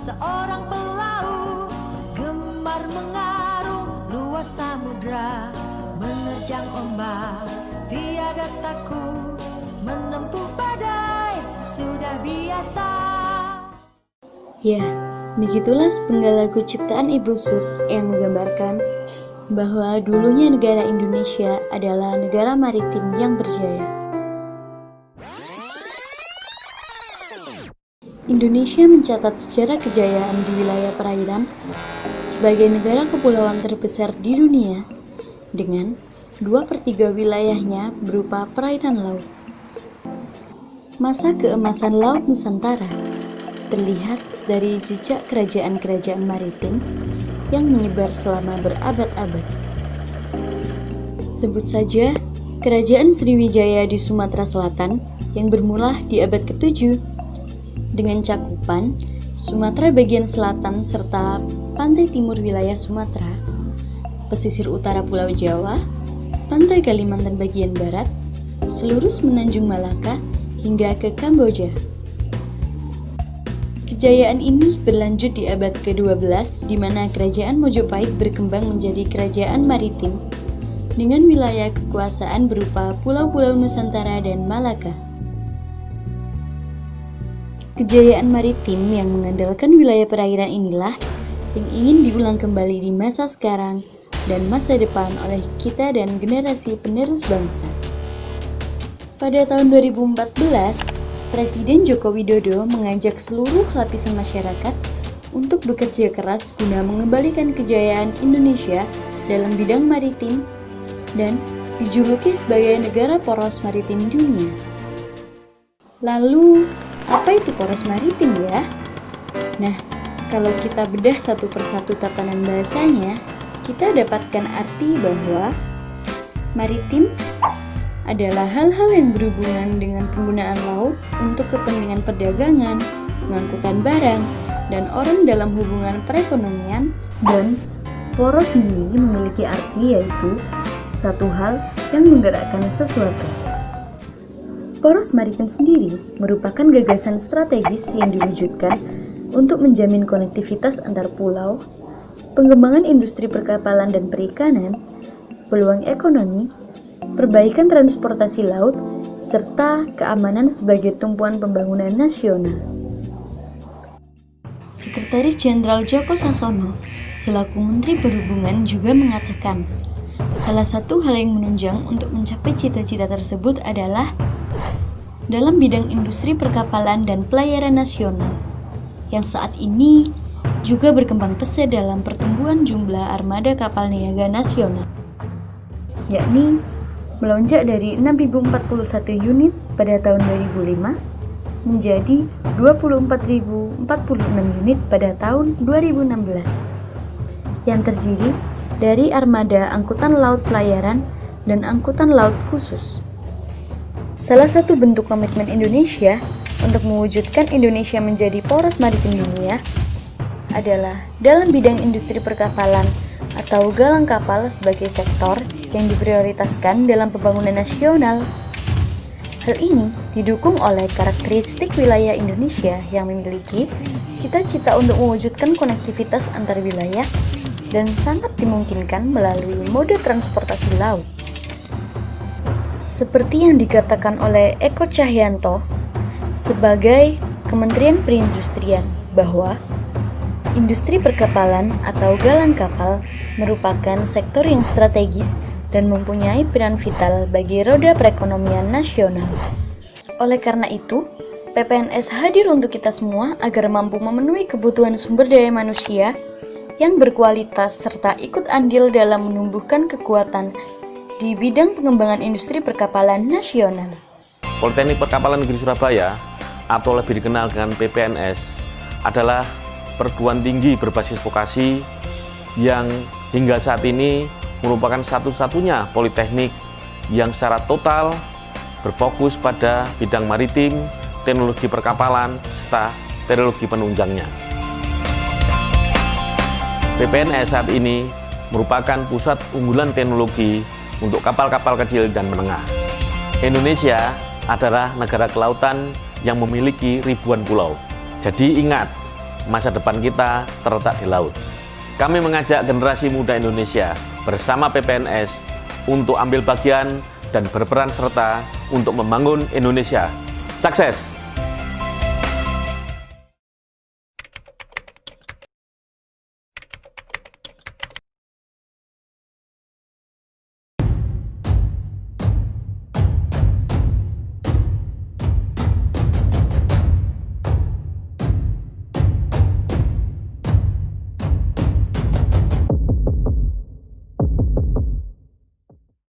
seorang pelaut gemar mengarung luas samudra, menerjang ombak tiada takut, menempuh badai sudah biasa. Ya, begitulah sepenggal lagu ciptaan Ibu Sud yang menggambarkan bahwa dulunya negara Indonesia adalah negara maritim yang berjaya. Indonesia mencatat sejarah kejayaan di wilayah perairan sebagai negara kepulauan terbesar di dunia dengan 2/3 wilayahnya berupa perairan laut. Masa keemasan Laut Nusantara terlihat dari jejak kerajaan-kerajaan maritim yang menyebar selama berabad-abad. Sebut saja Kerajaan Sriwijaya di Sumatera Selatan yang bermula di abad ke-7 dengan cakupan Sumatera bagian selatan serta pantai timur wilayah Sumatera, pesisir utara Pulau Jawa, pantai Kalimantan bagian barat, seluruh semenanjung Malaka hingga ke Kamboja. Kejayaan ini berlanjut di abad ke-12 di mana Kerajaan Mojopahit berkembang menjadi kerajaan maritim dengan wilayah kekuasaan berupa pulau-pulau Nusantara dan Malaka. Kejayaan maritim yang mengandalkan wilayah perairan inilah yang ingin diulang kembali di masa sekarang dan masa depan oleh kita dan generasi penerus bangsa. Pada tahun 2014, Presiden Joko Widodo mengajak seluruh lapisan masyarakat untuk bekerja keras guna mengembalikan kejayaan Indonesia dalam bidang maritim dan dijuluki sebagai negara poros maritim dunia. Lalu, apa itu poros maritim ya? Nah, kalau kita bedah satu persatu tatanan bahasanya, kita dapatkan arti bahwa maritim adalah hal-hal yang berhubungan dengan penggunaan laut untuk kepentingan perdagangan, pengangkutan barang, dan orang dalam hubungan perekonomian. Dan poros sendiri memiliki arti yaitu satu hal yang menggerakkan sesuatu. Poros maritim sendiri merupakan gagasan strategis yang diwujudkan untuk menjamin konektivitas antar pulau, pengembangan industri perkapalan dan perikanan, peluang ekonomi, perbaikan transportasi laut, serta keamanan sebagai tumpuan pembangunan nasional. Sekretaris Jenderal Djoko Sasono selaku Menteri Perhubungan juga mengatakan, salah satu hal yang menunjang untuk mencapai cita-cita tersebut adalah dalam bidang industri perkapalan dan pelayaran nasional, yang saat ini juga berkembang pesat dalam pertumbuhan jumlah armada kapal niaga nasional, yakni melonjak dari 6.041 unit pada tahun 2005 menjadi 24.046 unit pada tahun 2016 yang terdiri dari armada angkutan laut pelayaran dan angkutan laut khusus. Salah satu bentuk komitmen Indonesia untuk mewujudkan Indonesia menjadi poros maritim dunia adalah dalam bidang industri perkapalan atau galang kapal sebagai sektor yang diprioritaskan dalam pembangunan nasional. Hal ini didukung oleh karakteristik wilayah Indonesia yang memiliki cita-cita untuk mewujudkan konektivitas antar wilayah dan sangat dimungkinkan melalui mode transportasi laut. Seperti yang dikatakan oleh Eko Cahyanto sebagai Kementerian Perindustrian bahwa industri perkapalan atau galang kapal merupakan sektor yang strategis dan mempunyai peran vital bagi roda perekonomian nasional. Oleh karena itu, PPNS hadir untuk kita semua agar mampu memenuhi kebutuhan sumber daya manusia yang berkualitas serta ikut andil dalam menumbuhkan kekuatan di bidang pengembangan industri perkapalan nasional. Politeknik Perkapalan Negeri Surabaya atau lebih dikenal dengan PPNS adalah perguruan tinggi berbasis vokasi yang hingga saat ini merupakan satu-satunya politeknik yang secara total berfokus pada bidang maritim, teknologi perkapalan, serta teknologi penunjangnya. PPNS saat ini merupakan pusat unggulan teknologi untuk kapal-kapal kecil dan menengah. Indonesia adalah negara kelautan yang memiliki ribuan pulau. Jadi ingat, masa depan kita terletak di laut. Kami mengajak generasi muda Indonesia bersama PPNS untuk ambil bagian dan berperan serta untuk membangun Indonesia. Sukses!